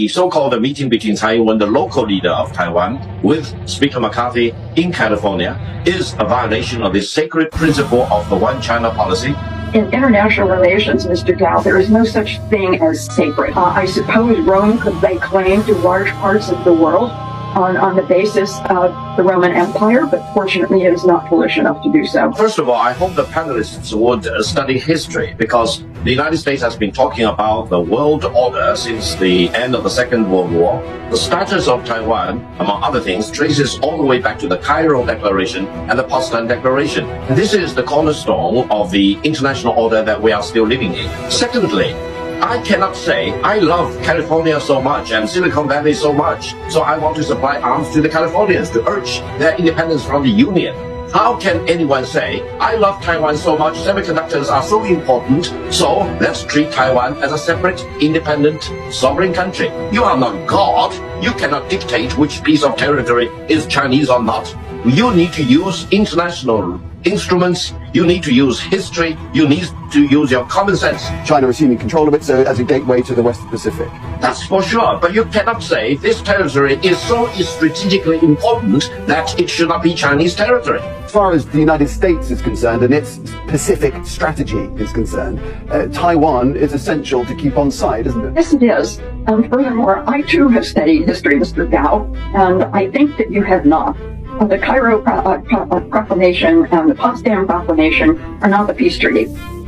The so-called meeting between Tsai Ing-wen, the local leader of Taiwan, with Speaker McCarthy in California is a violation of the sacred principle of the One China policy. In international relations, Mr. Gao, there is no such thing as sacred. I suppose Rome could lay claim to large parts of the world on the basis of the Roman Empire, but fortunately it is not foolish enough to do so. First of all, I hope the panelists would study history, because the United States has been talking about the world order since the end of the Second World War. The status of Taiwan, among other things, traces all the way back to the Cairo Declaration and the Potsdam Declaration. This is the cornerstone of the international order that we are still living in. Secondly, I cannot say I love California so much and Silicon Valley so much, so I want to supply arms to the Californians to urge their independence from the Union. How can anyone say, I love Taiwan so much, semiconductors are so important, so let's treat Taiwan as a separate, independent, sovereign country? You are not God. You cannot dictate which piece of territory is Chinese or not. You need to use international instruments, you need to use history, you need to use your common sense. China assuming control of it, so as a gateway to the West Pacific. That's for sure, but you cannot say this territory is so strategically important that it should not be Chinese territory. As far as the United States is concerned and its Pacific strategy is concerned, Taiwan is essential to keep on side, isn't it? Yes, it is. And furthermore, I too have studied history, Mr. Gao, and I think that you have not. The Cairo Proclamation and the Potsdam Proclamation are not the peace treaty.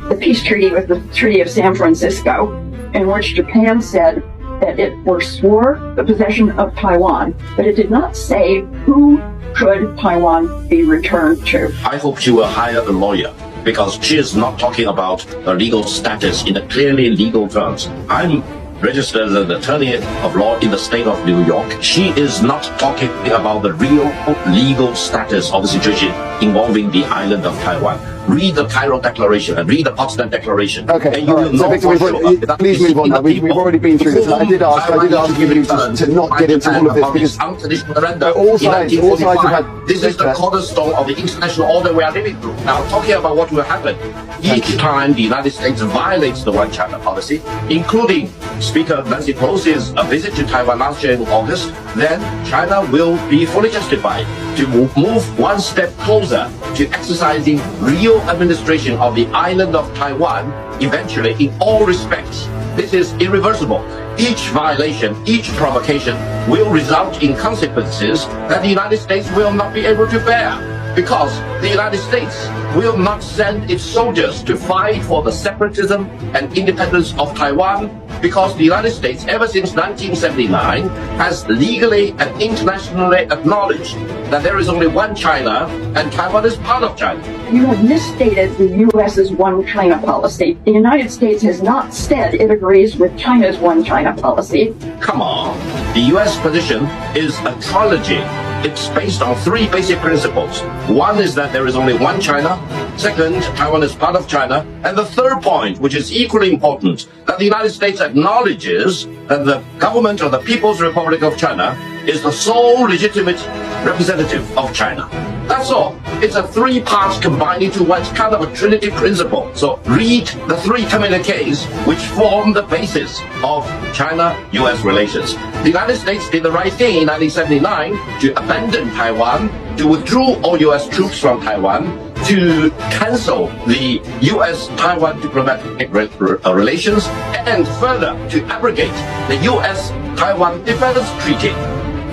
The peace treaty was the Treaty of San Francisco, in which Japan said that it forswore the possession of Taiwan, but it did not say who could Taiwan be returned to. I hope she will hire a lawyer, because she is not talking about the legal status in the clearly legal terms. I'm registered as an attorney of law in the state of New York. She is not talking about the real legal status of the situation involving the island of Taiwan. Read the Cairo Declaration and read the Potsdam Declaration. Okay, and you will know so Victor, please move on now. We've already been through this. I did ask you to not get into all of this because all sides have had. This is the cornerstone of the international order we are living through. Now, talking about what will happen, each time the United States violates the One China policy, including Speaker Nancy Pelosi's visit to Taiwan last year in August, then China will be fully justified to move one step closer to exercising real administration of the island of Taiwan, eventually in all respects. This is irreversible. Each violation, each provocation will result in consequences that the United States will not be able to bear, because the United States will not send its soldiers to fight for the separatism and independence of Taiwan, because the United States, ever since 1979, has legally and internationally acknowledged that there is only one China and Taiwan is part of China. You have misstated the U.S.'s One China policy. The United States has not said it agrees with China's One China policy. Come on. The U.S. position is a trilogy. It's based on three basic principles. One is that there is only one China. Second, Taiwan is part of China. And the third point, which is equally important, that the United States acknowledges that the government of the People's Republic of China is the sole legitimate representative of China. That's all. It's a three-part combined into one. It's kind of a trinity principle. So read the three communiques which form the basis of China-US relations. The United States did the right thing in 1979 to abandon Taiwan, to withdraw all US troops from Taiwan, to cancel the US-Taiwan diplomatic relations, and further to abrogate the US-Taiwan Defense Treaty.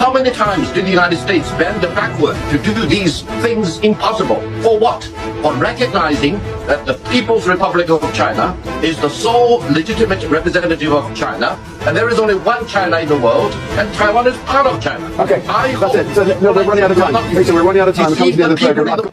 How many times did the United States bend backward to do these things impossible? For what? For recognizing that the People's Republic of China is the sole legitimate representative of China, and there is only one China in the world, and Taiwan is part of China. Okay, that's it. So, no, we're running out of time. We're running out of time. We're coming to the end of the program.